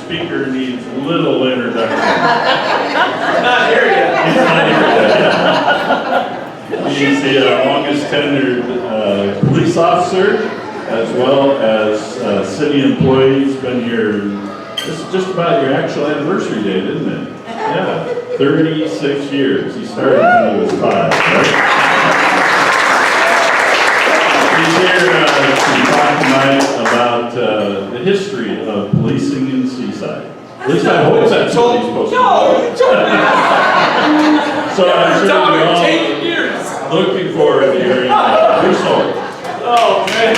speaker needs little introduction. Not here yet. He's not here yet. He's the longest tenured police officer, as well as city employee. He's been here, this is just about your actual anniversary date, isn't it? Yeah, 36 years. He started when he was 5, right? He's here to talk tonight about the history of policing in Seaside. At least I hope that's what he's supposed to do. No, you told me that. So I'm sure we're all taking years. looking forward to hearing Bruce Holt. Oh, man.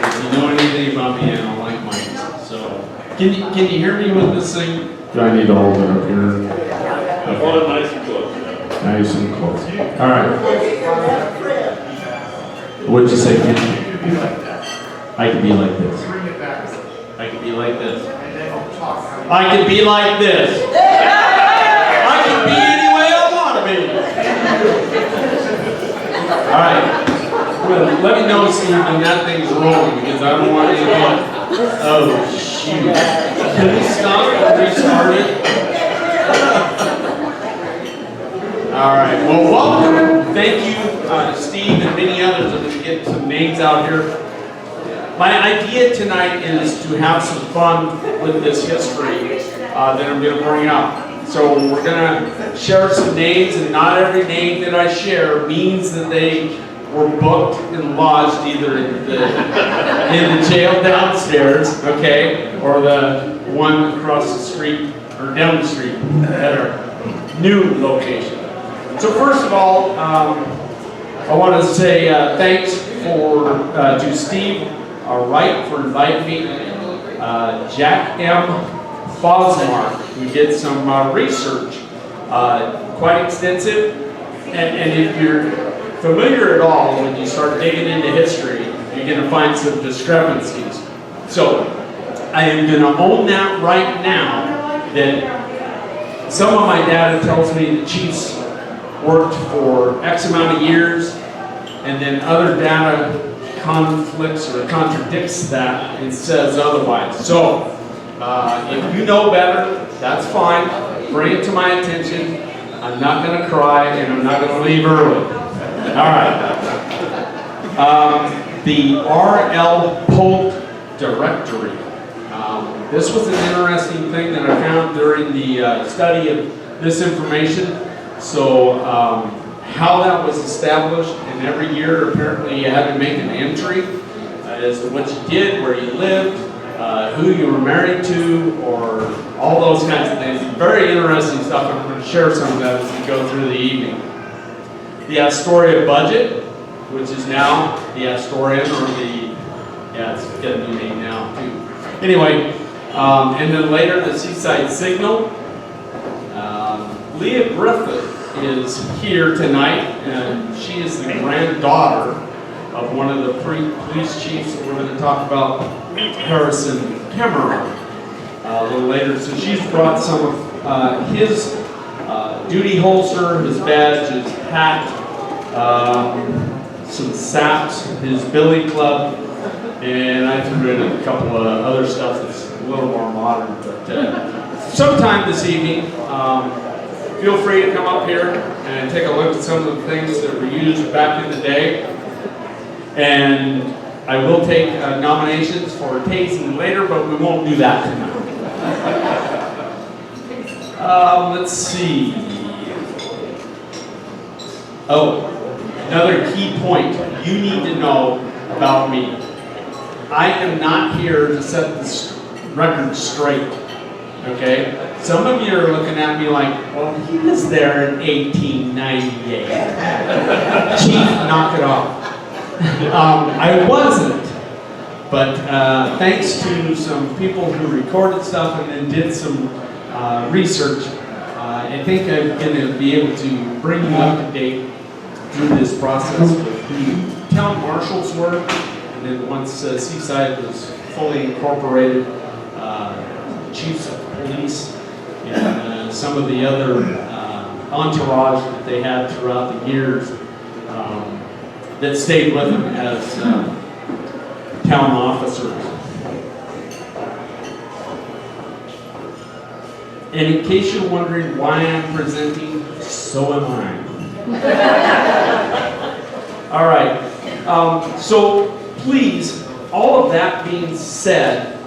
If you know anything about me, I don't like mics. So, can you hear me with this thing? Do I need to hold it up here? Hold it nice and close. Nice and close. All right. What'd you say, Ken? I could be like this. I could be like this. I could be like this. I could be any way I want to be. All right. Well, let me know, Steve, when that thing's rolling, because I don't want anything. Oh, shoot. Can we stop and restart it? All right. Well, welcome. Thank you, Steve, and many others. I'm going to get some names out here. My idea tonight is to have some fun with this history that I'm going to bring up. So we're going to share some names, and not every name that I share means that they were booked and lodged either in the jail downstairs, okay, or the one across the street or down the street at our new location. So first of all, I want to say thanks to Steve Wright for inviting me. Jack M. Fosmark, who did some research, quite extensive. And if you're familiar at all, when you start digging into history, you're going to find some discrepancies. So I am going to own that right now, that some of my data tells me the chiefs worked for X amount of years, and then other data conflicts or contradicts that and says otherwise. So, if you know better, that's fine. Bring it to my attention. I'm not going to cry, and I'm not going to leave early. All right. The R.L. Holt Directory. This was an interesting thing that I found during the study of this information. So, how that was established, and every year apparently you had to make an entry as to what you did, where you lived, who you were married to, or all those kinds of things. Very interesting stuff. I'm going to share some of that as we go through the evening. The Astoria budget, which is now the Astorian, or the, yeah, it's got a new name now too. Anyway, and then later the Seaside Signal. Leah Griffith is here tonight, and she is the granddaughter of one of the police chiefs that we're going to talk about, Harrison Cameron, a little later. So she's brought some of his duty holster, his badge, his hat, some saps, his billy club, and I threw in a couple of other stuff that's a little more modern. But sometime this evening, feel free to come up here and take a look at some of the things that were used back in the day. And I will take nominations for tasting later, but we won't do that tonight. Let's see. Oh, another key point you need to know about me. I am not here to set this record straight. Okay? Some of you are looking at me like, well, he was there in 1898. Chief, knock it off. I wasn't, but thanks to some people who recorded stuff and then did some research, I think I'm going to be able to bring you up to date through this process with who town marshals were, and then once Seaside was fully incorporated, chiefs of police, and some of the other entourage that they had throughout the years that stayed with them as town officers. And in case you're wondering why I'm presenting, so am I. All right, so please, all of that being said,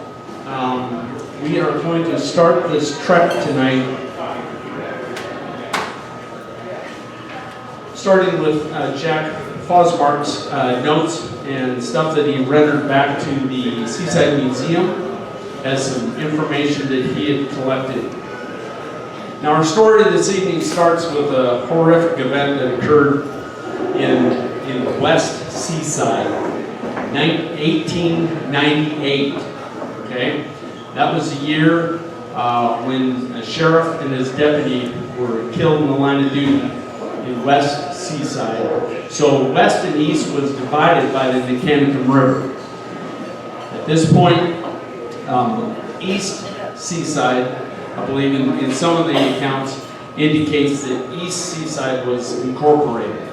we are going to start this trek tonight, starting with Jack Fosmark's notes and stuff that he rendered back to the Seaside Museum as some information that he had collected. Now our story this evening starts with a horrific event that occurred in West Seaside, 1898, okay? That was the year when a sheriff and his deputy were killed in the line of duty in West Seaside. So west and east was divided by the Mechanicsburg River. At this point, East Seaside, I believe in some of the accounts, indicates that East Seaside was incorporated.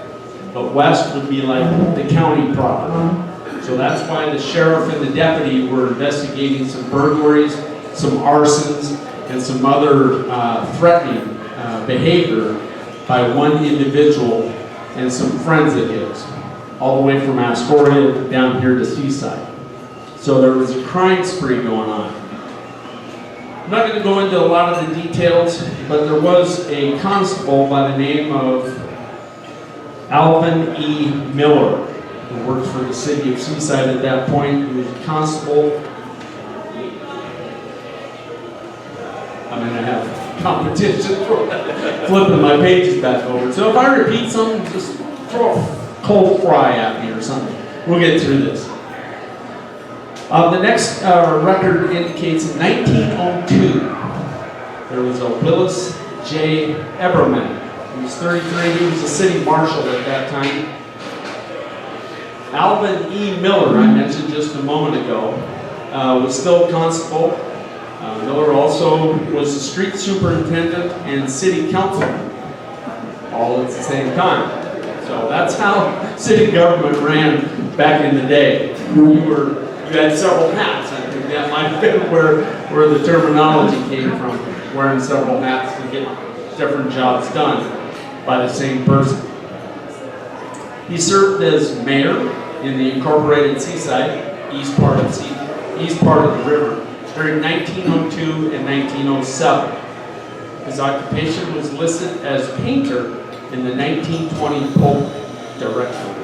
But west would be like the county proper. So that's why the sheriff and the deputy were investigating some burglaries, some arsons, and some other threatening behavior by one individual and some friends of his, all the way from Astoria down here to Seaside. So there was a crime spree going on. I'm not going to go into a lot of the details, but there was a constable by the name of Alvin E. Miller, who worked for the city of Seaside at that point. He was a constable. I'm going to have competition for flipping my pages back over. So if I repeat something, just throw a cold fry at me or something. We'll get through this. The next record indicates in 1902, there was a Willis J. Eberman. He was 33, he was a city marshal at that time. Alvin E. Miller, I mentioned just a moment ago, was still a constable. Miller also was the street superintendent and city councilman, all at the same time. So that's how city government ran back in the day. You had several hats. I think that might have been where the terminology came from, wearing several hats to get different jobs done by the same person. He served as mayor in the incorporated Seaside, east part of the river, during 1902 and 1907. His occupation was listed as painter in the 1920 Polk Directory.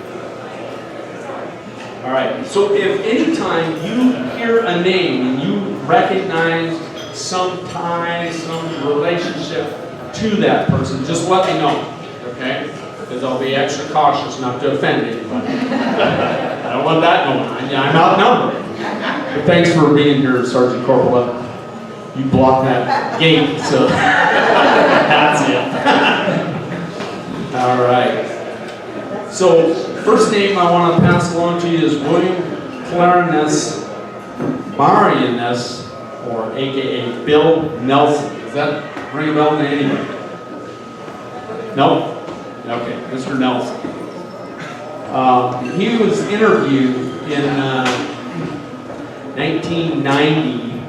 All right, so if any time you hear a name and you recognize some tie, some relationship to that person, just let me know, okay? Because I'll be extra cautious not to offend anybody. I don't want that going on. I'm outnumbered. But thanks for being here, Sergeant Corporal. You blocked that gate, so that's it. All right. So, first name I want to pass along to you is William Clarence Marianus, or AKA Bill Nelson. Does that ring a bell to anybody? No? Okay, Mr. Nelson. He was interviewed in 1990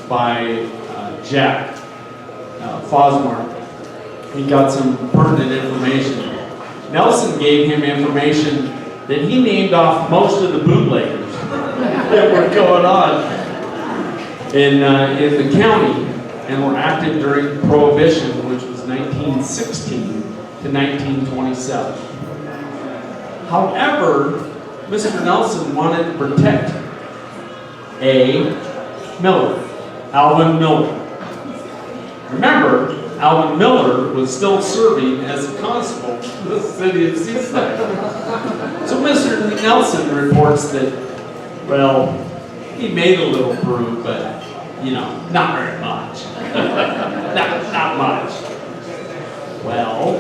by Jack Fosmark. He got some pertinent information. Nelson gave him information that he named off most of the bootleggers that were going on in the county and were active during Prohibition, which was 1916 to 1927. However, Mr. Nelson wanted to protect Alvin Miller. Remember, Alvin Miller was still serving as a constable in the city of Seaside. So Mr. Nelson reports that, well, he made a little brew, but, you know, not very much. not much. Well,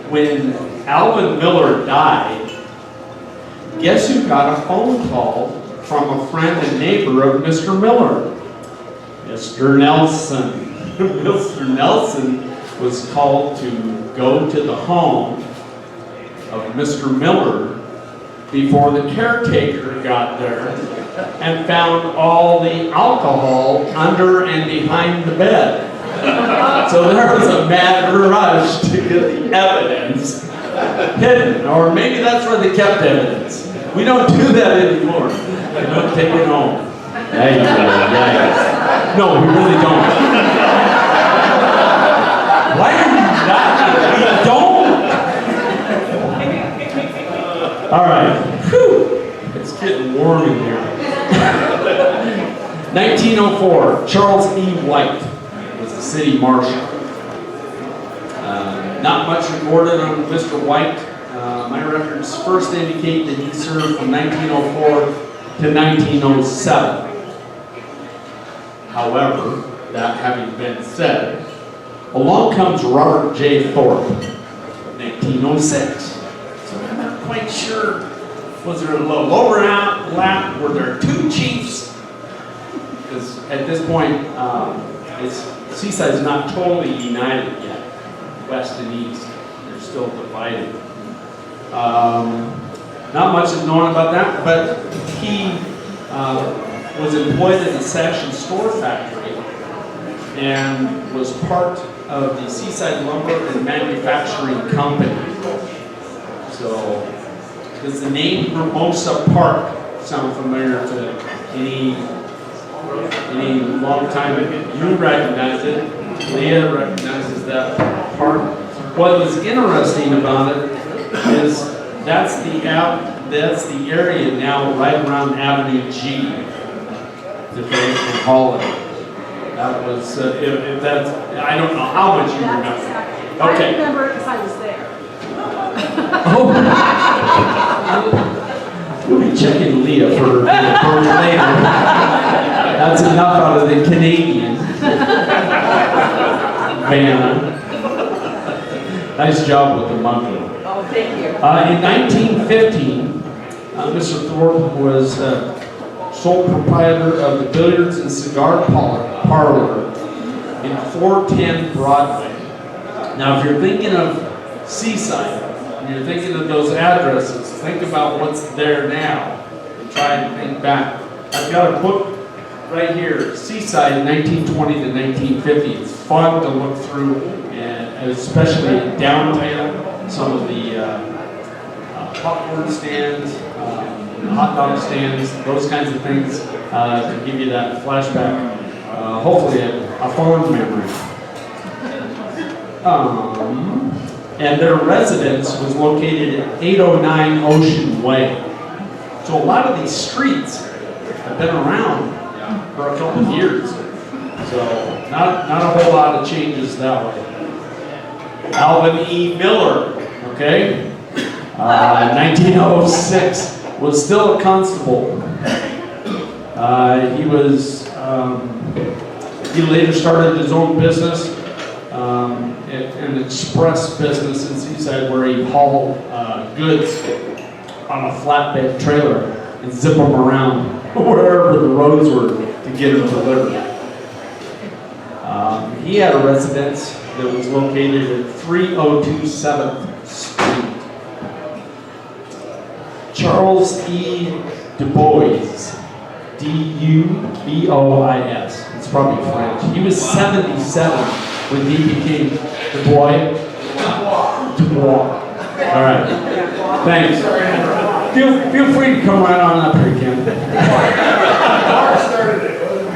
when Alvin Miller died, guess who got a phone call from a friend and neighbor of Mr. Miller? Mr. Nelson. Mr. Nelson was called to go to the home of Mr. Miller before the caretaker got there and found all the alcohol under and behind the bed. So there was a mad rush to get the evidence hidden, or maybe that's where they kept evidence. We don't do that anymore. We don't take it home. Yikes. No, we really don't. Why are you laughing? We don't. All right. Whew. It's getting warm in here. 1904, Charles E. White was the city marshal. Not much recorded on Mr. White. My records first indicate that he served from 1904 to 1907. However, that having been said, along comes Robert J. Thorpe, 1906. So I'm not quite sure, was there a little overlap? Were there two chiefs? Because at this point, Seaside is not totally united yet, west and east. They're still divided. Not much is known about that, but he was employed in the Sash and Store factory and was part of the Seaside Lumber and Manufacturing Company. So, does the name Hermosa Park sound familiar to any long time? You recognize it. Leah recognizes that park. What was interesting about it is that's the area now right around Avenue G. Okay, in Holland. That was if that's, I don't know how much you remember. Okay. I remember it because I was there. Oh. We'll be checking Leah for later. That's enough out of the Canadian. Vanna. Nice job with the monkey. Oh, thank you. In 1915, Mr. Thorpe was sole proprietor of the Billiards and Cigar Parlor in 410 Broadway. Now, if you're thinking of Seaside, and you're thinking of those addresses, think about what's there now, and try and think back. I've got a book right here, Seaside, 1920 to 1950. It's fun to look through, and especially downtown, some of the popcorn stands, hot dog stands, those kinds of things to give you that flashback. Hopefully a fond memory. And their residence was located at 809 Ocean Way. So a lot of these streets have been around for a couple of years. So not a whole lot of changes that way. Alvin E. Miller, okay? 1906, was still a constable. He later started his own business, an express business in Seaside where he hauled goods on a flatbed trailer and zip them around wherever the roads were to get them delivered. He had a residence that was located at 302 7th Street. Charles E. Du Bois, D-U-B-O-I-S. It's probably French. He was 77 when he became Du Bois. Du Bois. All right. Thanks. Feel free to come right on up here, Ken.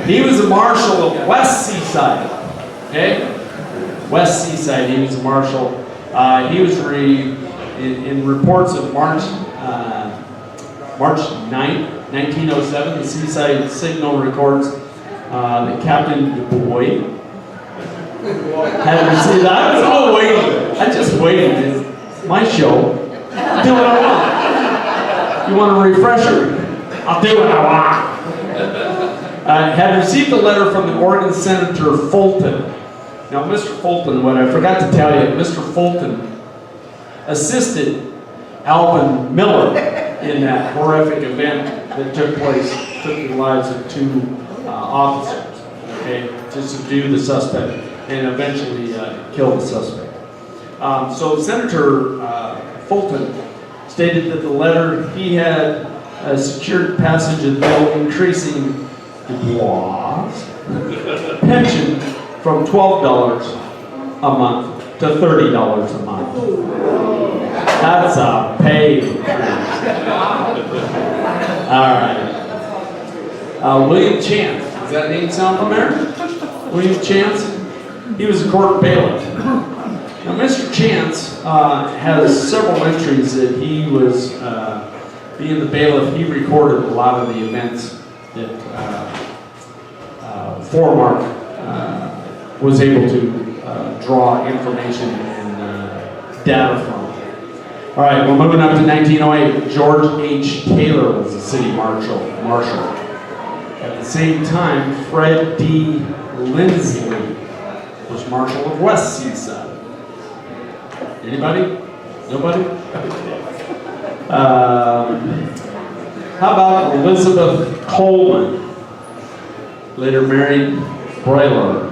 He was a marshal of West Seaside. Okay? West Seaside, he was a marshal. He was in reports of March 9th, 1907, the Seaside Signal records that Captain Du Bois had received. I was all waiting. I just waited. It's my show. I'll do what I want. You want a refresher? I'll do what I want. Had received a letter from the Oregon Senator Fulton. Now, Mr. Fulton, what I forgot to tell you, Mr. Fulton assisted Alvin Miller in that horrific event that took the lives of two officers, okay, to subdue the suspect and eventually kill the suspect. So Senator Fulton stated that the letter he had secured passage of bill increasing Dubois' pension from $12 a month to $30 a month. That's a pay increase. All right. William Chance. Does that name sound familiar? William Chance? He was a court bailiff. Now, Mr. Chance has several entries that he was, being the bailiff, he recorded a lot of the events that Foremark was able to draw information and data from. All right, we're moving up to 1908. George H. Taylor was the city marshal. At the same time, Fred D. Lindsley was marshal of West Seaside. Anybody? Nobody? How about Elizabeth Coleman? Later married Broiler.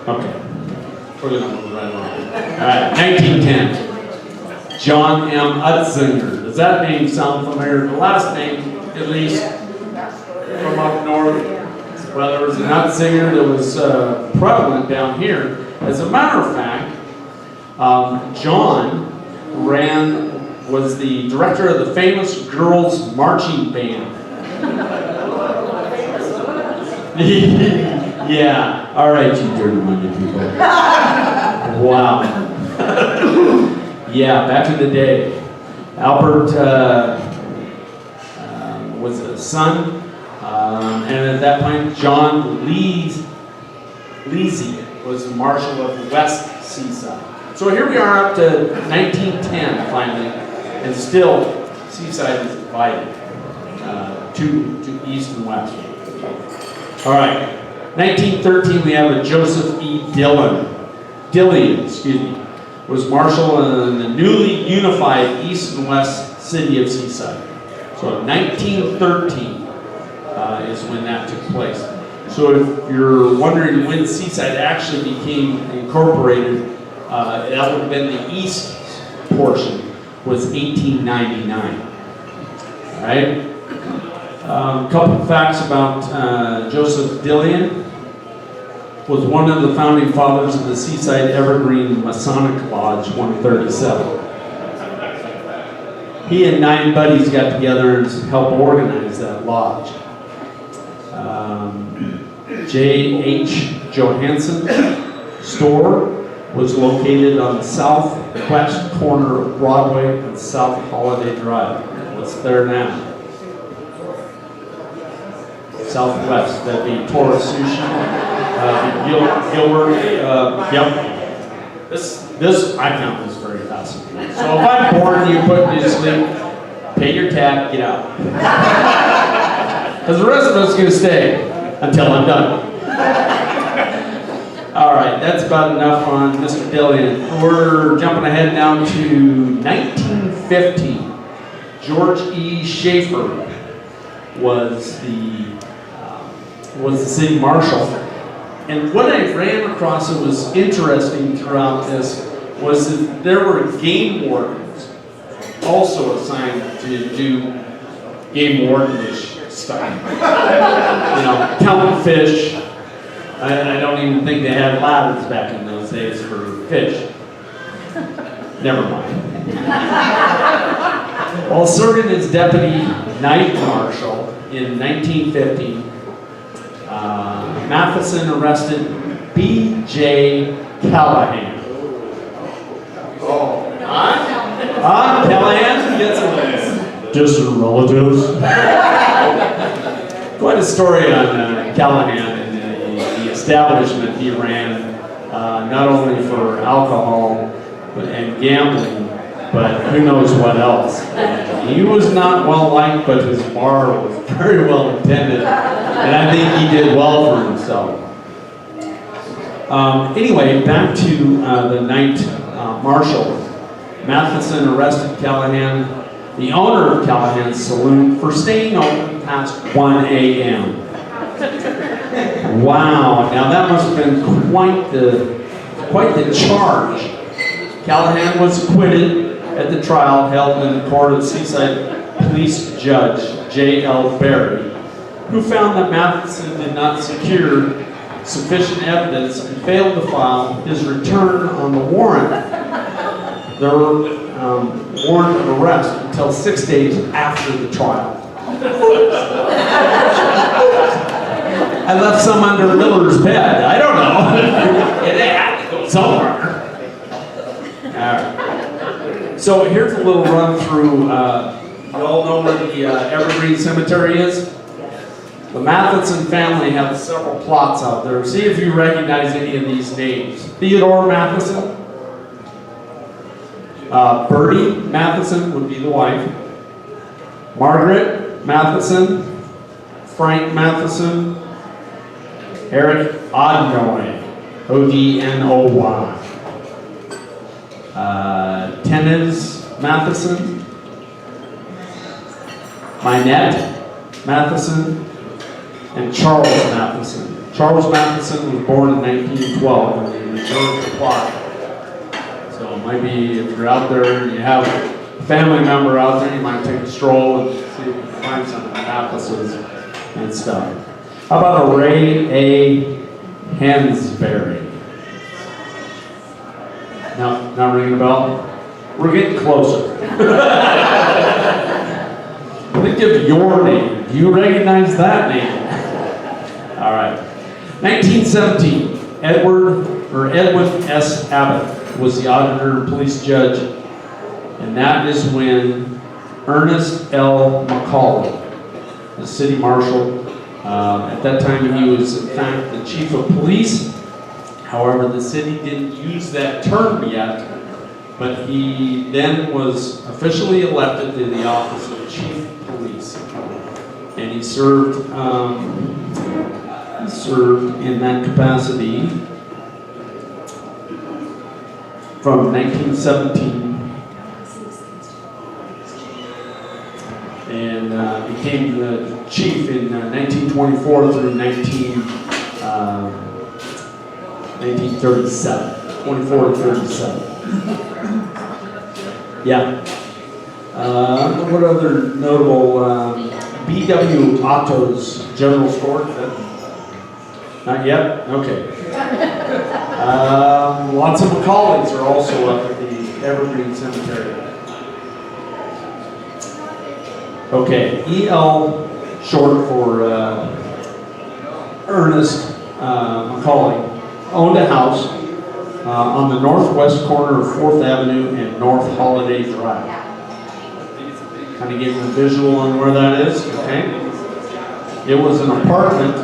Okay. We're gonna move right along. All right, 1910. John M. Utzinger. Does that name sound familiar? The last name, at least, from up north. Well, there was an Utzinger that was prevalent down here. As a matter of fact, John was the director of the famous girls' marching band. Yeah. All right, you dirty-minded people. Wow. Yeah, back in the day, Albert was a son, and at that point, John Leasy was the marshal of West Seaside. So here we are up to 1910 finally, and still Seaside is divided to east and west. All right, 1913 we have a Joseph E. Dillian, was marshal in the newly unified east and west city of Seaside. So 1913 is when that took place. So if you're wondering when Seaside actually became incorporated, that would have been the east portion, was 1899. All right. A couple facts about Joseph Dillian. Was one of the founding fathers of the Seaside Evergreen Masonic Lodge 137. He and 9 buddies got together and helped organize that lodge. J.H. Johansson store was located on the southwest corner of Broadway and South Holiday Drive. What's there now? Southwest, that'd be Torah Sushi, Gilbert, yep. This, I found this very fascinating. So if I'm bored and you put me to sleep, pay your tab, get out. Because the rest of us are going to stay until I'm done. All right, that's about enough on Mr. Dillian. We're jumping ahead now to 1915. George E. Schaefer was the city marshal. And what I ran across that was interesting throughout this was that there were game wardens also assigned to do game wardenish stuff. You know, counting fish. I don't even think they had ladders back in those days for fish. Never mind. While serving as deputy night marshal in 1915, Matheson arrested B.J. Callahan. Oh, Callahan? Get some distant relatives. Quite a story on Callahan and the establishment he ran, not only for alcohol and gambling, but who knows what else. He was not well liked, but his bar was very well attended, and I think he did well for himself. Anyway, back to the night marshal. Matheson arrested Callahan, the owner of Callahan's Saloon, for staying open past 1 a.m. Wow, now that must have been quite the charge. Callahan was acquitted at the trial held in the court of Seaside Police Judge J.L. Berry, who found that Matheson did not secure sufficient evidence and failed to file his return on the warrant, warrant of arrest, until 6 days after the trial. I left some under Miller's bed. I don't know. It had to go somewhere. All right. So here's a little run through. You all know where the Evergreen Cemetery is? The Matheson family have several plots out there. See if you recognize any of these names. Theodore Matheson. Bertie Matheson would be the wife. Margaret Matheson. Frank Matheson. Eric Odnoy. O-D-N-O-Y. Tenez Matheson. Minette Matheson. And Charles Matheson. Charles Matheson was born in 1912 and he reserved the plot. So it might be, if you're out there and you have a family member out there, you might take a stroll and see if you can find some Mathesons and stuff. How about a Ray A. Hansberry? No, not ringing a bell? We're getting closer. Think of your name. Do you recognize that name? All right. 1917, Edwin S. Abbott was the auditor police judge, and that is when Ernest L. McCauley, the city marshal, at that time he was in fact the chief of police. However, the city didn't use that term yet, but he then was officially elected to the office of chief of police, and he served in that capacity from 1917 and became the chief in 1924 through 1937. 24 to 37. Yeah. What other notable B.W. Otto's General Store? Not yet? Okay. Lots of Macaulays are also up at the Evergreen Cemetery. Okay, E.L. short for Ernest Macaulay, owned a house on the northwest corner of 4th Avenue and North Holiday Drive. Kind of getting a visual on where that is, okay? It was an apartment.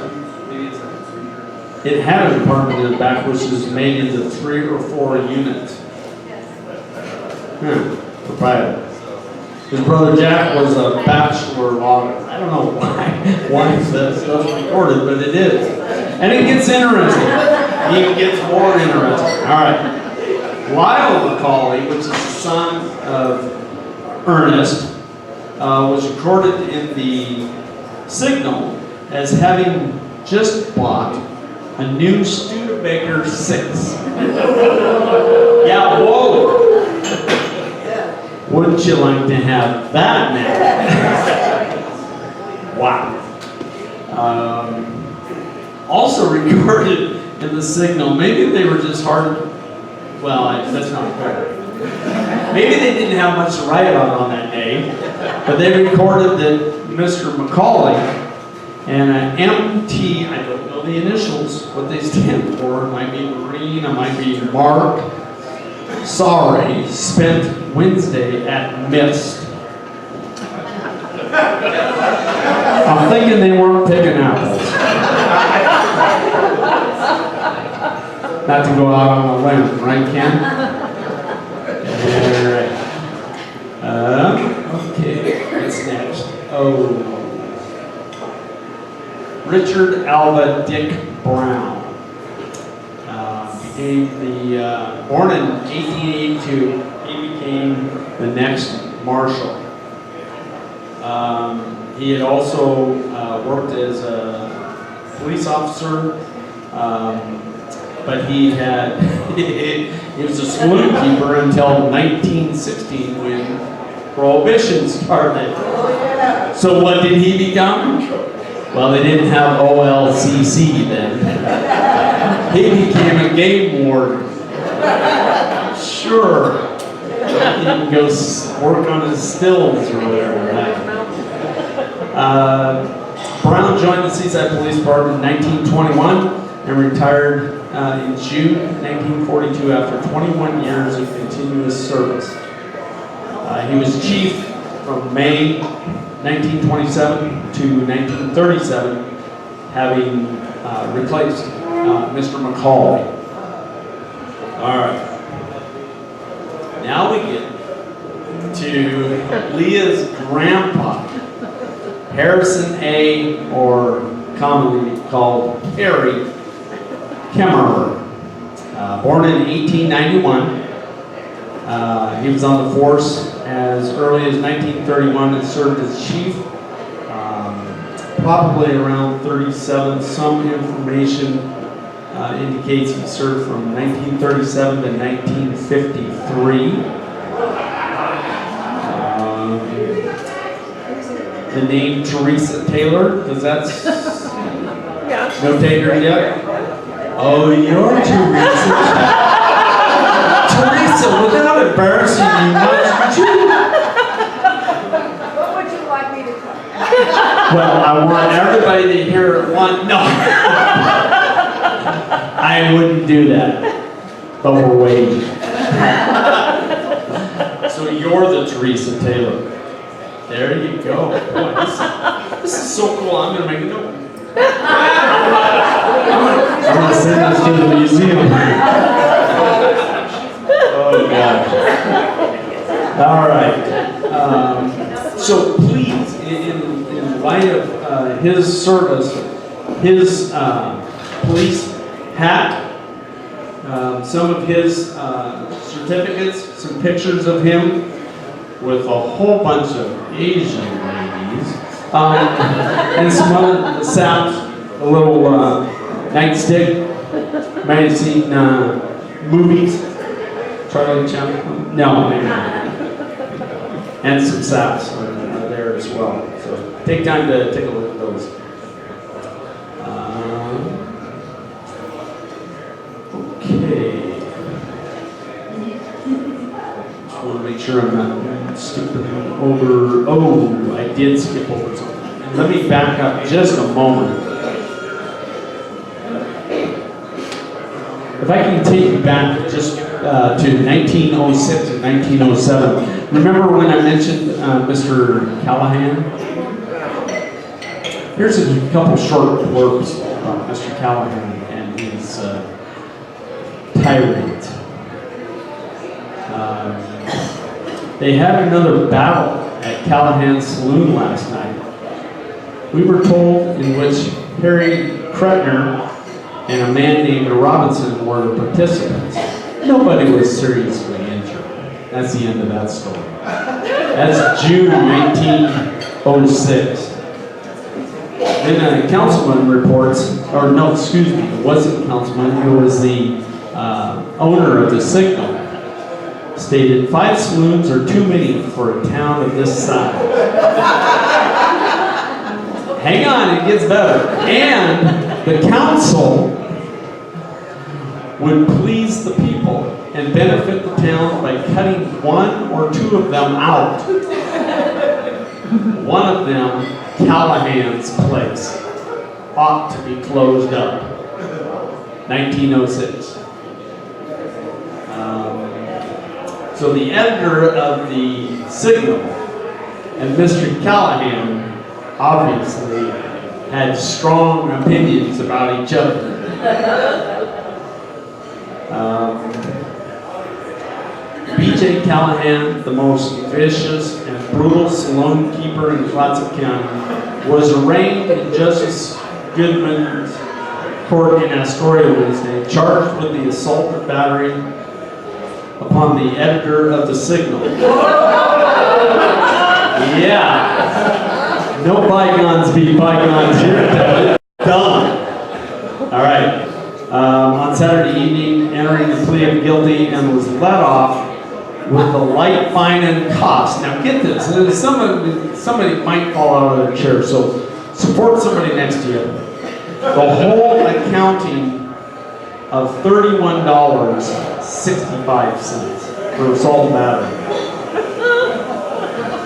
It had an apartment in the back which was made into 3 or 4 units. Proprietor. His brother Jack was a bachelor logger. I don't know why that stuff's recorded, but it is. And it gets interesting. It gets more interesting. All right. Lyle Macaulay, which is the son of Ernest, was recorded in the Signal as having just bought a new Studebaker 6. Yeah, whoa! Wouldn't you like to have that now? Wow. Also recorded in the Signal, maybe they were just hard, well, that's not fair. Maybe they didn't have much to write about on that day, but they recorded that Mr. Macaulay and an MT, I don't know the initials, what they stand for, it might be Marine, it might be Mark, sorry, spent Wednesday at Mist. I'm thinking they weren't picking apples. Not to go out on a limb, right, Ken? All right. Okay, what's next? Oh. Richard Alva Dick Brown. Born in 1882, he became the next marshal. He had also worked as a police officer but he was a saloon keeper until 1916 when Prohibition started. So what did he become? Well, they didn't have OLCC then. He became a game warden. Sure. He can go work on his stills or whatever, right? Brown joined the Seaside Police Department in 1921 and retired in June 1942 after 21 years of continuous service. He was chief from May 1927 to 1937, having replaced Mr. McCall. All right. Now we get to Leah's grandpa, Harrison A., or commonly called Harry Kemmerer. Born in 1891, he was on the force as early as 1931 and served as chief, probably around 37. Some information indicates he served from 1937 to 1953. The name Teresa Taylor, does that notate her yet? Oh, you're Teresa. Teresa, without embarrassing you much, What would you like me to tell? well, I want everybody to hear it one. No. I wouldn't do that. But we're waiting. So you're the Teresa Taylor. There you go. Boy, this is so cool. I'm going to make a note. I'm going to send this to the museum. Oh, God. All right. So please, in light of his service, his police hat, some of his certificates, some pictures of him with a whole bunch of Asian ladies, and some other saps, a little nightstick. Might have seen movies. Charlie Chaplin? No, maybe not. And some saps are there as well. So take time to take a look at those. Okay. Just want to make sure I'm not skipping over. Oh, I did skip over something. Let me back up just a moment. If I can take you back just to 1906 and 1907. Remember when I mentioned Mr. Callahan? Here's a couple short blurbs about Mr. Callahan and his tirade. They had another battle at Callahan's saloon last night. We were told in which Harry Kretner and a man named Robinson were participants. Nobody was seriously injured. That's the end of that story. That's June 1906. Then a councilman reports, or no, excuse me, it wasn't a councilman, it was the owner of the Signal, stated 5 saloons are too many for a town of this size. Hang on, it gets better. And the council would please the people and benefit the town by cutting 1 or 2 of them out. One of them, Callahan's place, ought to be closed up. 1906. So the editor of the Signal and Mr. Callahan obviously had strong opinions about each other. B.J. Callahan, the most vicious and brutal saloon keeper in Clatsop County, was arraigned in Justice Goodman's court in Astoria Wednesday, charged with the assault and battery upon the editor of the Signal. Yeah. No bygones be bygones here. Done. All right. on Saturday evening, entering the plea of guilty, and was let off with a light fine and cost. Now get this, somebody might fall out of their chair, so support somebody next to you. The whole accounting of $31.65 for assault and battery.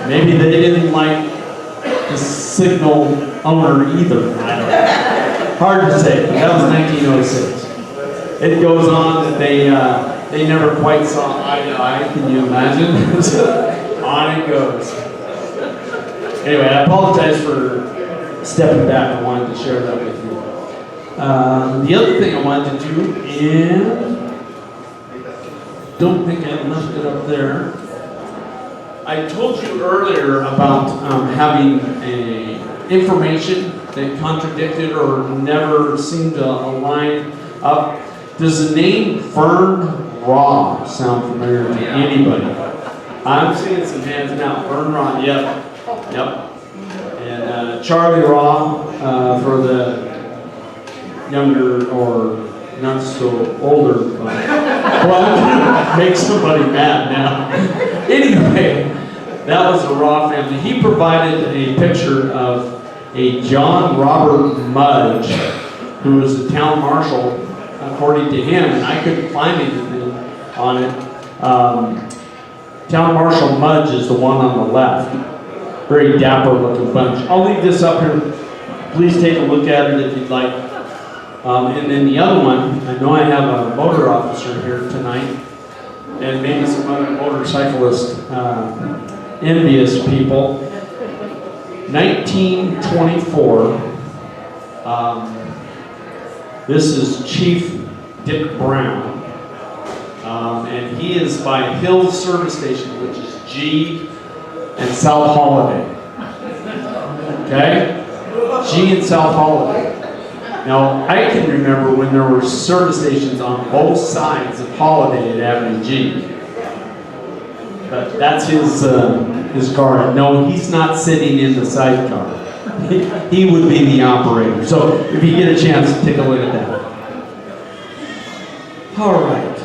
Maybe they didn't like the signal owner either. I don't know. Hard to say. That was 1906. It goes on that they never quite saw eye to eye. Can you imagine? On it goes. Anyway, I apologize for stepping back. I wanted to share that with you. The other thing I wanted to do is, don't think I left it up there. I told you earlier about having information that contradicted or never seemed to align up. Does the name Fern Raw sound familiar to anybody? I'm seeing some hands now. Fern Raw, yep. And Charlie Raw for the younger or not so older. Well, make somebody mad now. Anyway, that was the Raw family. He provided a picture of a John Robert Mudge, who was the town marshal, according to him, and I couldn't find anything on it. Town Marshal Mudge is the one on the left. Very dapper looking bunch. I'll leave this up here. Please take a look at it if you'd like. And then the other one, I know I have a motor officer here tonight, and maybe some other motorcyclist envious people. 1924, this is Chief Dick Brown, and he is by Hill Service Station, which is G and South Holiday. Okay? G and South Holiday. Now, I can remember when there were service stations on both sides of Holiday at Avenue G. But that's his car. No, he's not sitting in the sidecar. He would be the operator. So if you get a chance, take a look at that. All right.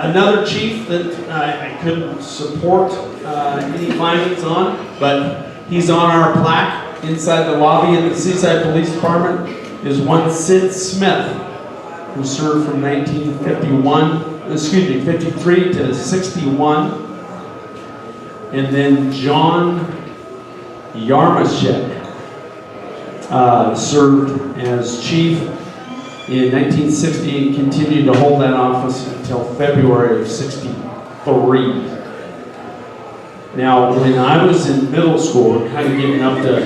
Another chief that I couldn't support any findings on, but he's on our plaque inside the lobby of the Seaside Police Department, is one Sid Smith, who served from 53 to 61. And then John Yarmashek served as chief in 1960 and continued to hold that office until February of 63. Now, when I was in middle school, we're kind of getting up to...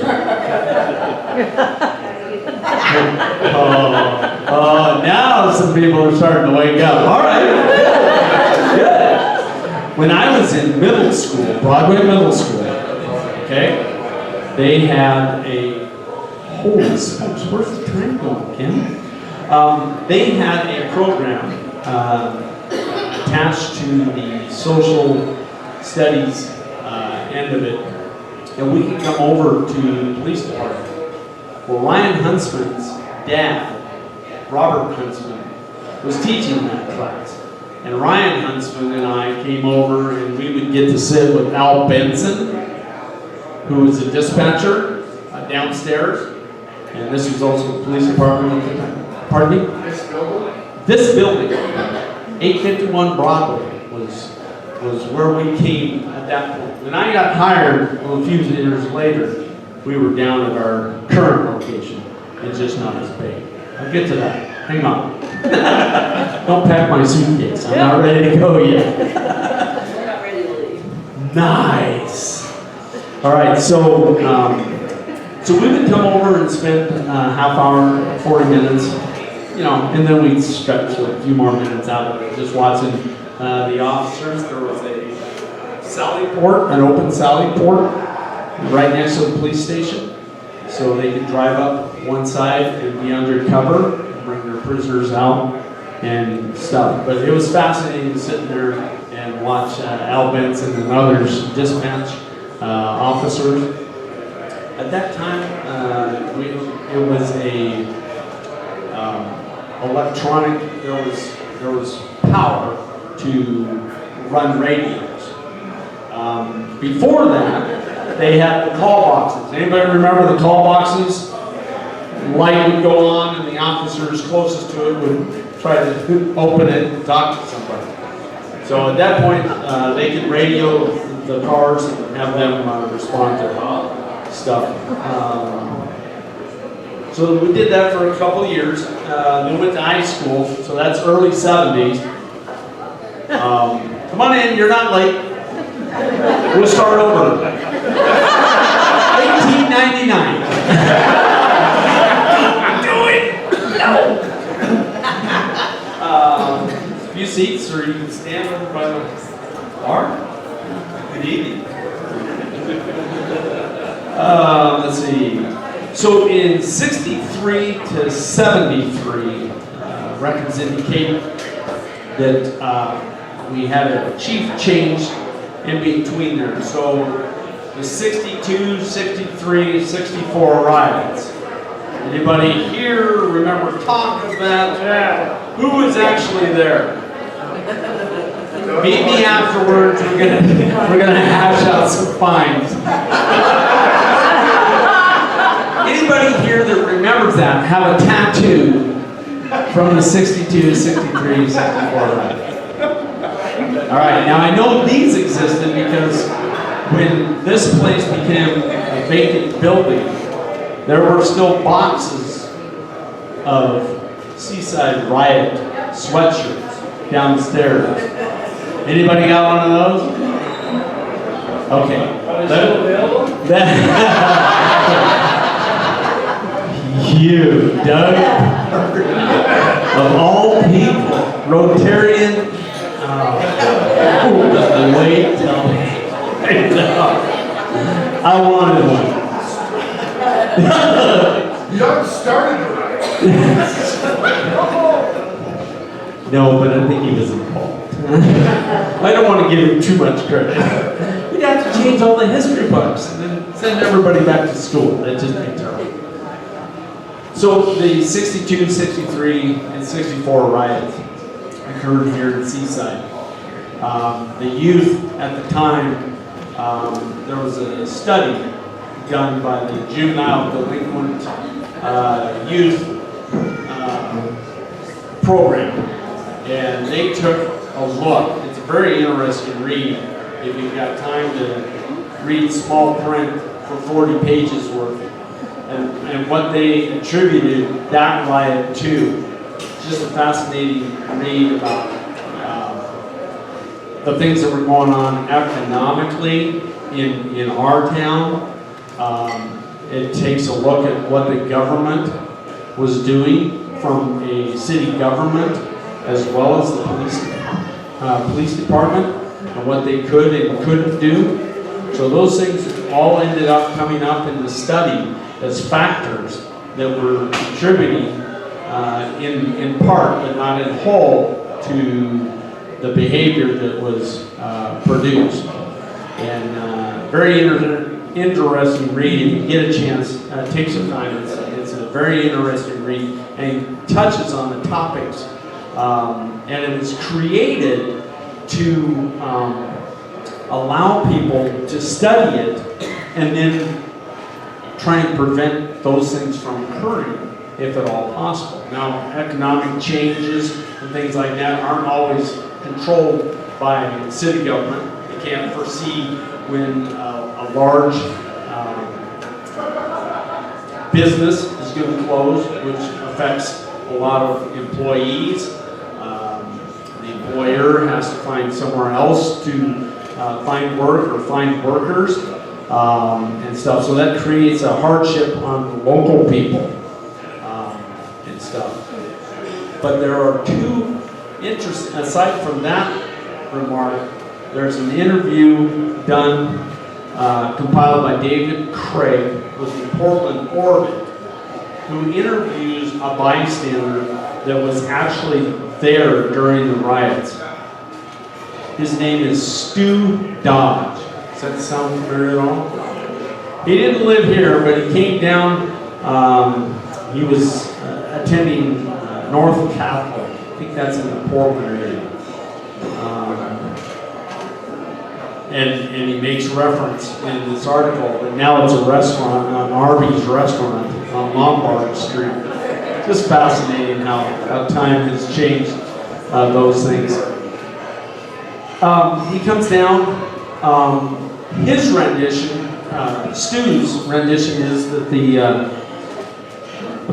now some people are starting to wake up. All right. Good. When I was in middle school, Broadway Middle School, okay, they had a, holy smokes, where's the time going, Kim? They had a program attached to the social studies end of it, and we could come over to the police department. Well, Ryan Huntsman's dad, Robert Huntsman, was teaching that class. And Ryan Huntsman and I came over and we would get to sit with Al Benson, who was a dispatcher downstairs. And this was also the police department at the time. Pardon me? This building, 851 Broadway, was where we came at that point. When I got hired a few years later, we were down at our current location. It's just not as big. I'll get to that. Hang on. Don't pack my suitcase. I'm not ready to go yet. We're not ready to leave. Nice. All right, so we would come over and spend a half hour, 40 minutes, and then we'd stretch a few more minutes out of it, just watching the officers. There was a sally port, an open sally port, right next to the police station, so they could drive up one side and be undercover, bring their prisoners out and stuff. But it was fascinating sitting there and watch Al Benson and others dispatch officers. At that time, it was a electronic, there was power to run radios. Before that, they had the call boxes. Anybody remember the call boxes? Light would go on and the officers closest to it would try to open it and talk to somebody. So at that point, they could radio the cars and have them respond to stuff. So we did that for a couple of years. Then went to high school, so that's early 70s. Come on in, you're not late. We'll start over. 1899. Do it! No! A few seats, or you can stand over by the bar. Good evening. Let's see. So in 63 to 73, records indicate that we had a chief change in between there. So the 62, 63, 64 riots. Anybody here remember talk of that? Yeah. Who was actually there? Meet me afterwards. We're gonna hash out some fines. Anybody here that remembers that have a tattoo from the 62, 63, 64 riot? All right, now I know these existed because when this place became a vacant building, there were still boxes of Seaside Riot sweatshirts downstairs. Anybody got one of those? Okay. You, Doug, of all people, Rotarian. Wait till I wanted one. Doug started the riot. No, but I think he was involved. I don't want to give him too much credit. We'd have to change all the history books and then send everybody back to school. That'd just be terrible. So the 62, 63, and 64 riots occurred here in Seaside. The youth at the time, there was a study done by the Juvenile Delinquent Youth Program, and they took a look. It's a very interesting read if you've got time to read small print for 40 pages worth, and what they attributed that riot to. Just a fascinating read about the things that were going on economically in our town. It takes a look at what the government was doing from a city government as well as the police department and what they could and couldn't do. So those things all ended up coming up in the study as factors that were contributing in part, but not in whole, to the behavior that was produced. And very interesting read. If you get a chance, take some time. It's a very interesting read, and it touches on the topics. And it was created to allow people to study it and then try and prevent those things from occurring, if at all possible. Now, economic changes and things like that aren't always controlled by city government. You can't foresee when a large business is going to close, which affects a lot of employees. The employer has to find somewhere else to find work or find workers and stuff. So that creates a hardship on the local people and stuff. But there are two interesting, aside from that remark, there's an interview done, compiled by David Craig with the Portland Orbit, who interviews a bystander that was actually there during the riots. His name is Stu Dodge. Does that sound familiar at all? He didn't live here, but he came down. He was attending North Catholic. I think that's in the Portland area. And he makes reference in this article that now it's a restaurant, an Arby's restaurant on Lombard Street. Just fascinating how time has changed those things. He comes down. His rendition, Stu's rendition, is that the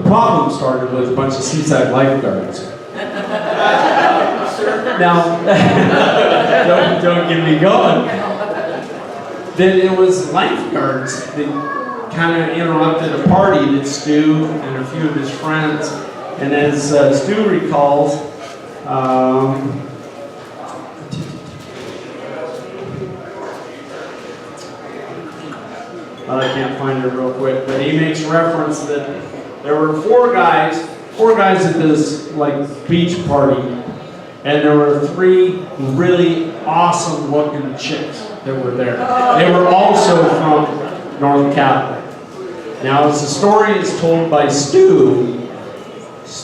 problem started with a bunch of Seaside lifeguards. Now, don't get me going. Then it was lifeguards that kind of interrupted a party that Stu and a few of his friends, and as Stu recalls, I can't find it real quick, but he makes reference that there were four guys at this like beach party, and there were 3 really awesome looking chicks that were there. They were also from North Catholic. Now, as the story is told by Stu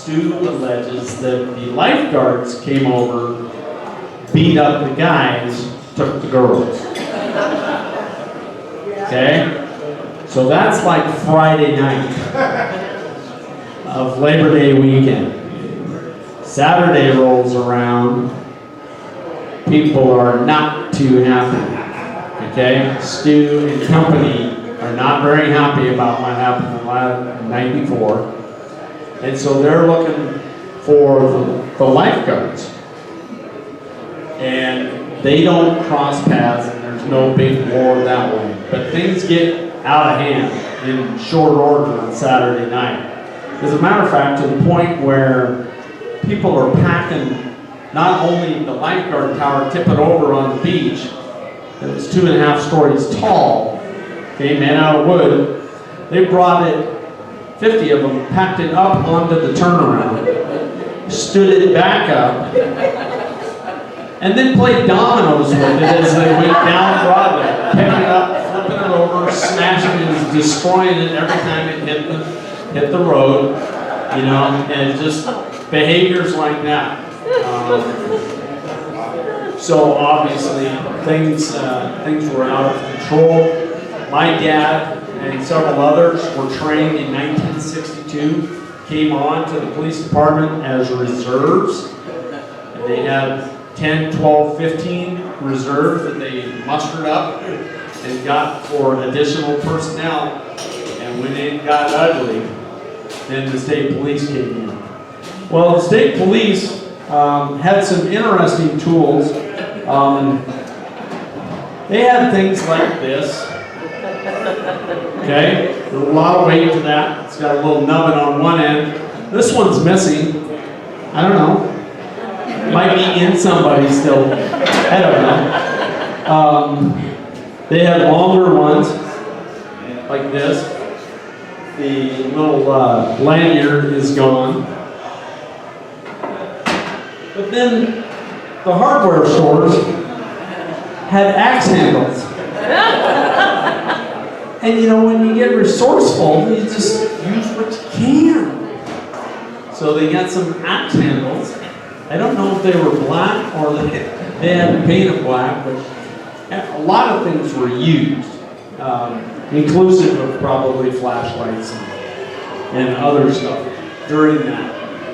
alleges that the lifeguards came over, beat up the guys, took the girls. Okay? So that's like Friday night of Labor Day weekend. Saturday rolls around, people are not too happy. Okay? Stu and company are not very happy about what happened the night before. And so they're looking for the lifeguards. And they don't cross paths, and there's no big war that way. But things get out of hand in short order on Saturday night. As a matter of fact, to the point where people are packing not only the lifeguard tower, tip it over on the beach, that was 2.5 stories tall, okay, made out of wood. They brought it, 50 of them, packed it up onto the turnaround, stood it back up, and then played dominoes with it as they went down Broadway, picking it up, flipping it over, smashing it, destroying it every time it hit the road, you know, and just behaviors like that. So obviously things were out of control. My dad and several others were trained in 1962, came on to the police department as reserves. And they had 10, 12, 15 reserves that they mustered up and got for additional personnel. And when it got ugly, then the state police came in. Well, the state police had some interesting tools. They had things like this. Okay, there's a lot of weight to that. It's got a little nubbin on one end. This one's missing. I don't know. Might be in somebody still. I don't know. They had longer ones, like this. The little lanyard is gone. But then the hardware stores had axe handles. And you know, when you get resourceful, you just use what you can. So they got some axe handles. I don't know if they were black or they had painted black, but a lot of things were used, inclusive of probably flashlights and other stuff during that.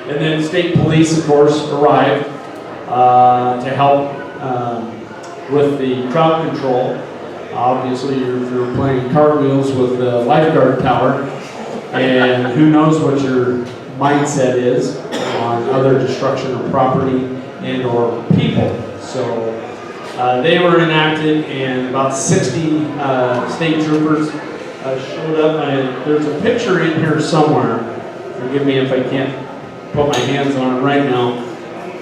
And then state police, of course, arrived to help with the crowd control. Obviously, you're playing cartwheels with the lifeguard tower, and who knows what your mindset is on other destruction of property and or people. So they were enacted, and about 60 state troopers showed up. There's a picture in here somewhere. Forgive me if I can't put my hands on it right now,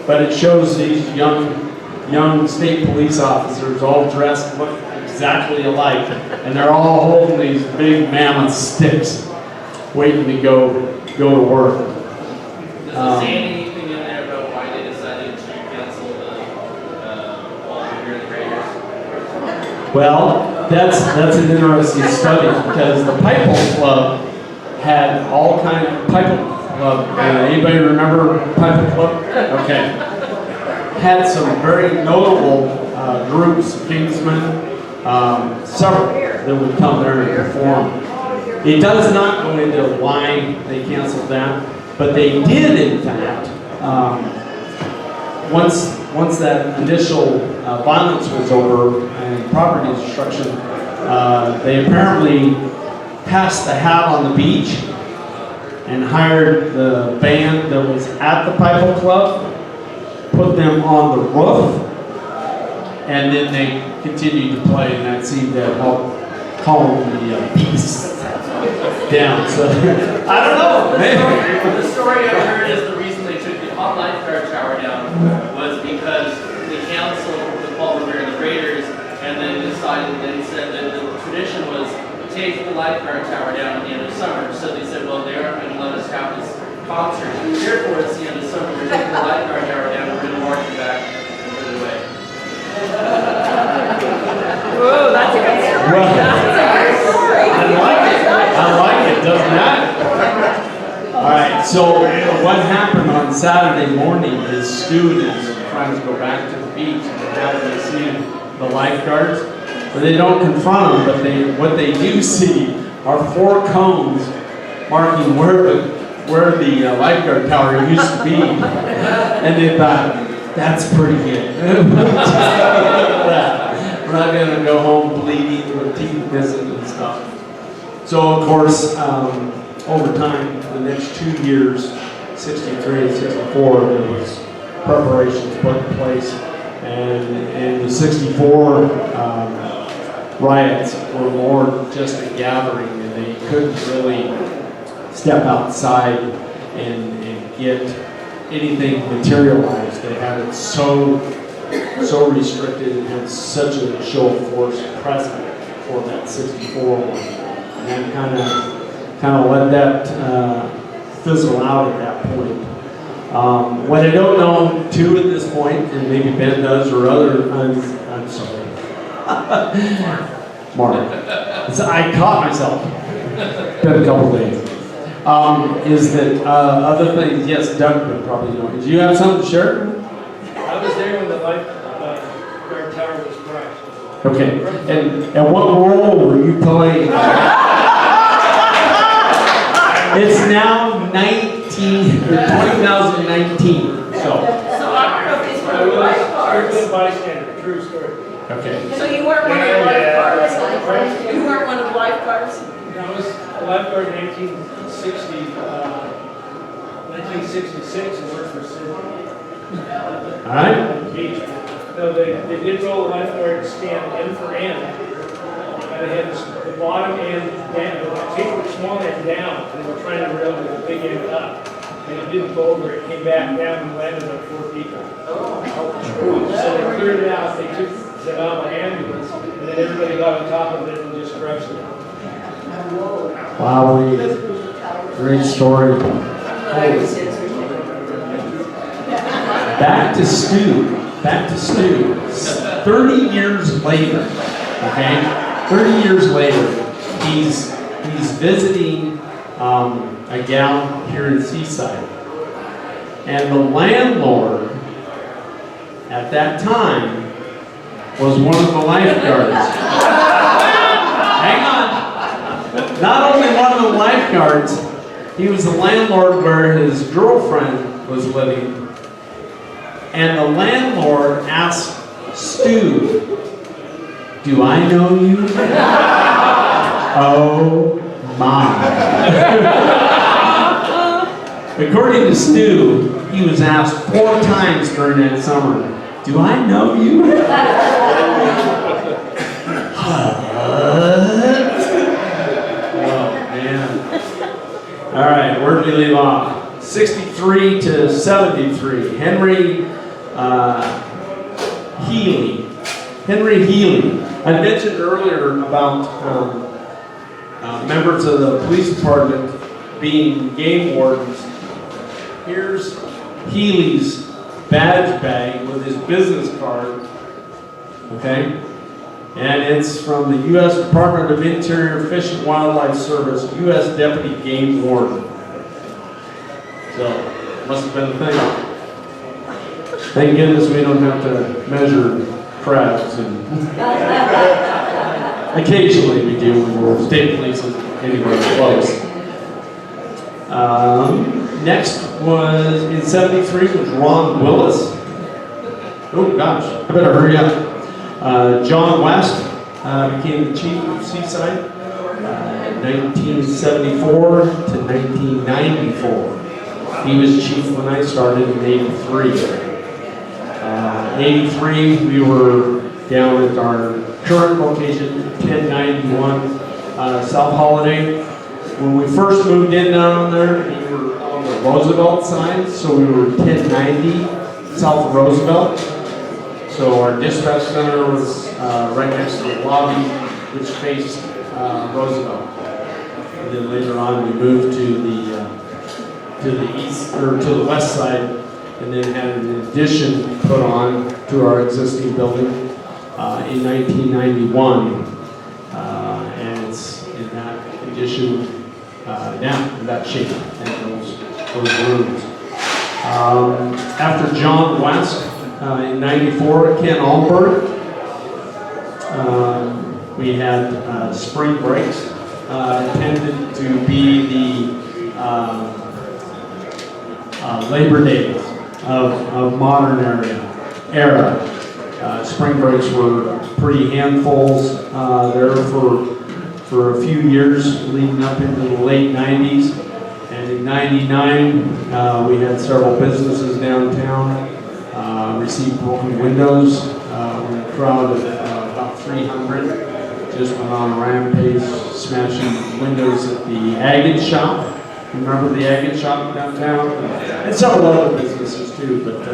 but it shows these young state police officers all dressed, look exactly alike, and they're all holding these big mammoth sticks, waiting to go to work. Does it say anything in there about why they decided to cancel the volunteer and graders? Well, that's an interesting study, because the Pipe Club had all kind of Club. Anybody remember Piper Club? Okay. Had some very notable groups, Kingsmen, several that would come there and perform. It does not go into why they canceled that, but they did, in fact, once that initial violence was over and property destruction, they apparently passed the hat on the beach and hired the band that was at the Piper Club, put them on the roof, and then they continued to play, and that seemed to help calm the peace down. So I don't know. The story I heard is the reason they took the hot lifeguard tower down was because they canceled the Paul Revere and the Raiders, and then decided, they said that the tradition was take the lifeguard tower down at the end of summer. So they said, well, they aren't going to let us have this concert. Therefore, it's the end of summer. We're taking the lifeguard tower down. We're going to march it back and put it away. Whoa, that's a good story. Well, That's a good story. I like it, doesn't matter. All right, so what happened on Saturday morning is Stu and his friends go back to the beach and they happen to see the lifeguards. But they don't confront them, but what they do see are 4 cones marking where the lifeguard tower used to be. And they thought, that's pretty good. We're not going to go home bleeding with teeth missing and stuff. So, of course, over time, the next 2 years, 63 and 64, there was preparations put in place. And in the 64 riots were more just a gathering, and they couldn't really step outside and get anything materialized. They had it so restricted and had such a show of force present for that 64 one, and kind of let that fizzle out at that point. What I don't know too at this point, and maybe Ben does or other, I'm sorry. Mark. I caught myself. Been a couple days. Is that other things? Yes, Doug would probably know. Do you have something to share? I was there when the lifeguard tower was crashed. Okay. And what role were you playing? It's now 2019. So I don't know if these were I the was lifeguards. a bystander, true story. okay. So you weren't one of the lifeguards? You weren't one of the lifeguards? I was a lifeguard in 1960, 1966 and worked for Sydney. All right. Beach. No, they did roll a lifeguard stand end for end. And they had the bottom end down, I think the small end down, and they were trying to rail the big end up. And it didn't go over, it came back down and landed on 4 people. So they cleared it out, they took them out by ambulance, and then everybody got on top of it and just crushed it. Wow, great story. Back to Stu. 30 years later, okay? 30 years later, he's visiting a gal here in Seaside. And the landlord at that time was one of the lifeguards. Hang on. Not only one of the lifeguards, he was the landlord where his girlfriend was living. And the landlord asked Stu, "Do I know you?" Oh my. According to Stu, he was asked 4 times during that summer, "Do I know you?" Oh man. All right, where did we leave off? 63 to 73. Henry Healy. I mentioned earlier about members of the police department being game wardens. Here's Healy's badge bag with his business card, okay? And it's from the U.S. Department of Interior Fish and Wildlife Service, U.S. Deputy Game Warden. So, must have been a thing. Thank goodness we don't have to measure crowds, and occasionally we do when we're state police isn't anywhere close. Next was, in 73, was Ron Willis. Oh gosh, I better hurry up. John West became the chief of Seaside. 1974 to 1994. He was chief when I started in 83. 83, we were down at our current location, 1091 South Holiday. When we first moved in down there, we were on the Roosevelt side, so we were 1090 South of Roosevelt. So our dispatch center was right next to the lobby, which faced Roosevelt. And then later on, we moved to the east, or to the west side, and then had an addition put on to our existing building in 1991. And it's in that addition now, in that shape, and those rooms. After John West, in 94, Ken Alberg, we had spring breaks, tended to be the Labor Days of modern era. Spring breaks were pretty handfuls there for a few years leading up into the late 90s. And in 99, we had several businesses downtown received broken windows. We had a crowd of about 300 just went on a rampage smashing windows at the Agate Shop. Remember the Agate Shop downtown? And several other businesses too, but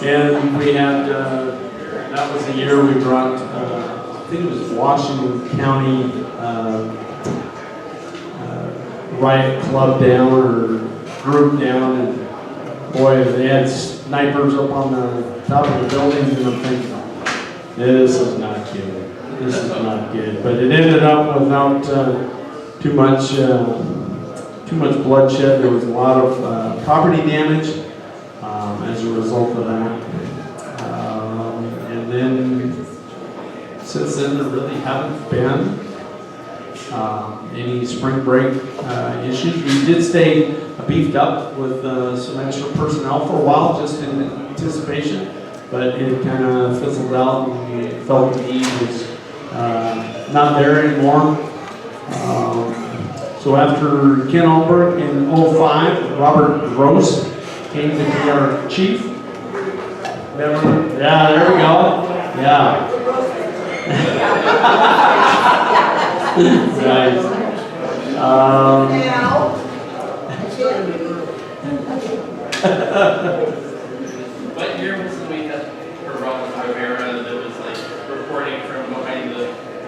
and we had, that was the year we brought, I think it was Washington County riot club down or group down, and boy, they had snipers up on the top of the buildings, and I'm thinking, this is not good. This is not good. But it ended up without too much bloodshed. There was a lot of property damage as a result of that. And then since then, there really haven't been any spring break issues. We did stay beefed up with some extra personnel for a while, just in anticipation, but it kind of fizzled out, and we felt the need was not there anymore. So after Ken Alberg in 05, Robert Gross came to be our chief. Remember? Yeah, there we go. Yeah. Nice. What year was it we had Robert Rivera that was like reporting from behind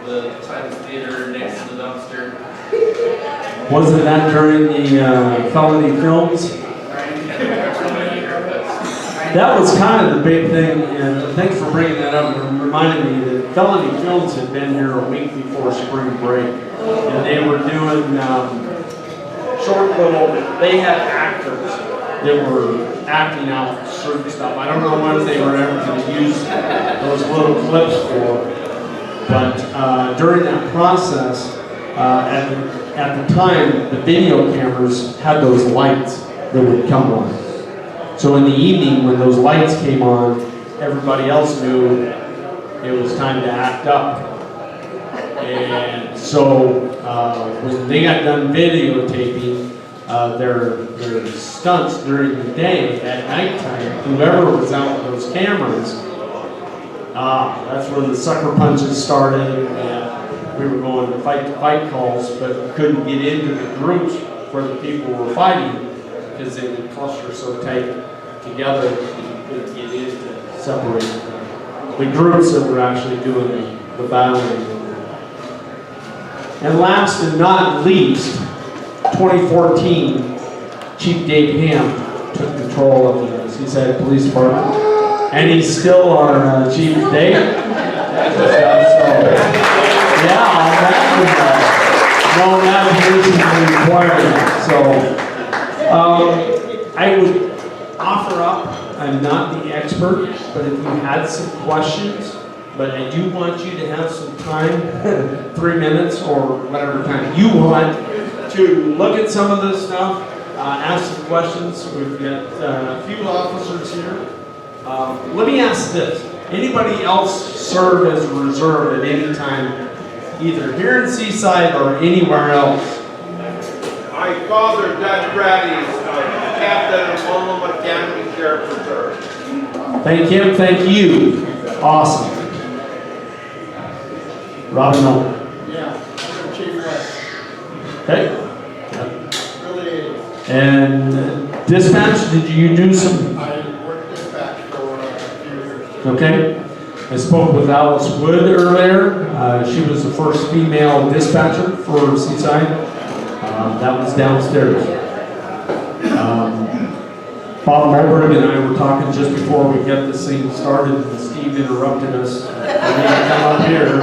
the Times Theater next to the dumpster? Wasn't that during the felony films? That was kind of the big thing, and thanks for bringing that up. It reminded me that felony films had been here a week before spring break, and they were doing short little, they had actors that were acting out certain stuff. I don't know when they were ever going to use those little clips for, but during that process, at the time, the video cameras had those lights that would come on. So in the evening, when those lights came on, everybody else knew it was time to act up. And so when they got done videotaping their stunts during the day, at nighttime, whoever was out with those cameras, that's when the sucker punches started, and we were going to fight calls, but couldn't get into the groups where the people were fighting because they would cluster so tight together that you couldn't get in to separate the groups that were actually doing the battling. And last and not least, 2014, Chief Dave Ham took control of the Seaside Police Department, and he's still our chief today. No, that position is required. So I'm not the expert, but if you had some questions, but I do want you to have some time, 3 minutes or whatever time you want, to look at some of this stuff, ask some questions. We've got a few officers here. Let me ask this. Anybody else serve as a reserve at any time, either here in Seaside or anywhere else? My father, Dutch Brady, is captain of Oklahoma County Sheriff Reserve. Thank him, thank you. Awesome. Robin Noel. Yeah, Chief West. Okay. Really, And dispatch, did you do some? I worked dispatch for a few years. Okay. I spoke with Alice Wood earlier. She was the first female dispatcher for Seaside. That was downstairs. Bob Mulberg and I were talking just before we got this thing started, and Steve interrupted us. We had to come up here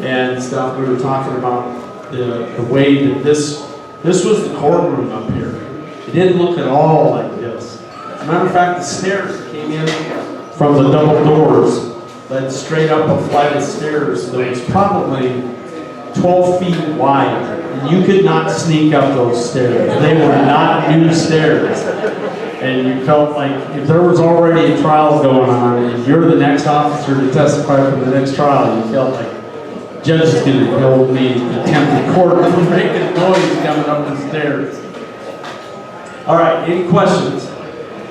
and stuff. We were talking about the way that this was the courtroom up here. It didn't look at all like this. As a matter of fact, the stairs that came in from the double doors led straight up a flight of stairs that was probably 12 feet wide. And you could not sneak up those stairs. They were not new stairs. And you felt like if there was already a trial going on and you're the next officer to testify for the next trial, you felt like judge is going to hold me in contempt of court for making noise coming up the stairs. All right, any questions?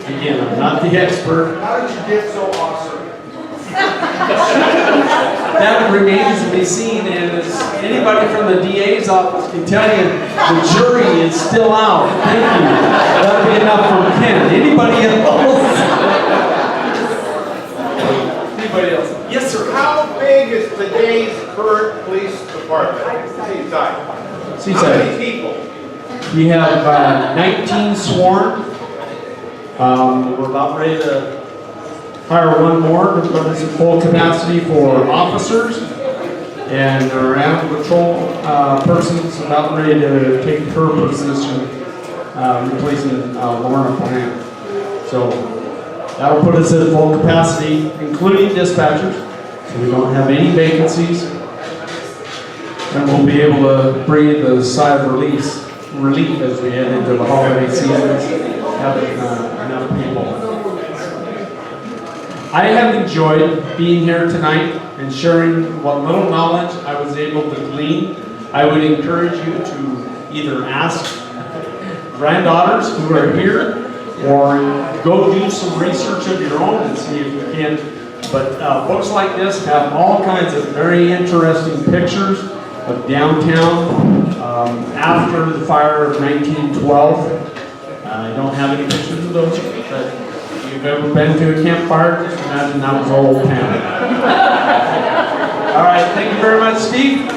Again, I'm not the expert. How did you get so awesome? That remains to be seen, and as anybody from the DA's office can tell you, the jury is still out. Thank you. That'll be enough from Ken. Anybody else? Anybody else? Yes, sir. How big is today's current police department? Seaside. How Seaside. many people? We have 19 sworn. We're about ready to hire one more to put us at full capacity for officers. And our animal control person's about ready to take her position, replacing Lorna Plant. So that'll put us at full capacity, including dispatchers. So we don't have any vacancies. And we'll be able to breathe a sigh of relief as we head into the holiday season, having enough people. I have enjoyed being here tonight and sharing what little knowledge I was able to glean. I would encourage you to either ask granddaughters who are here or go do some research of your own and see if you can. But books like this have all kinds of very interesting pictures of downtown after the fire of 1912. I don't have any pictures of those, but if you've ever been to a campfire, just imagine that was old town. All right, thank you very much, Steve.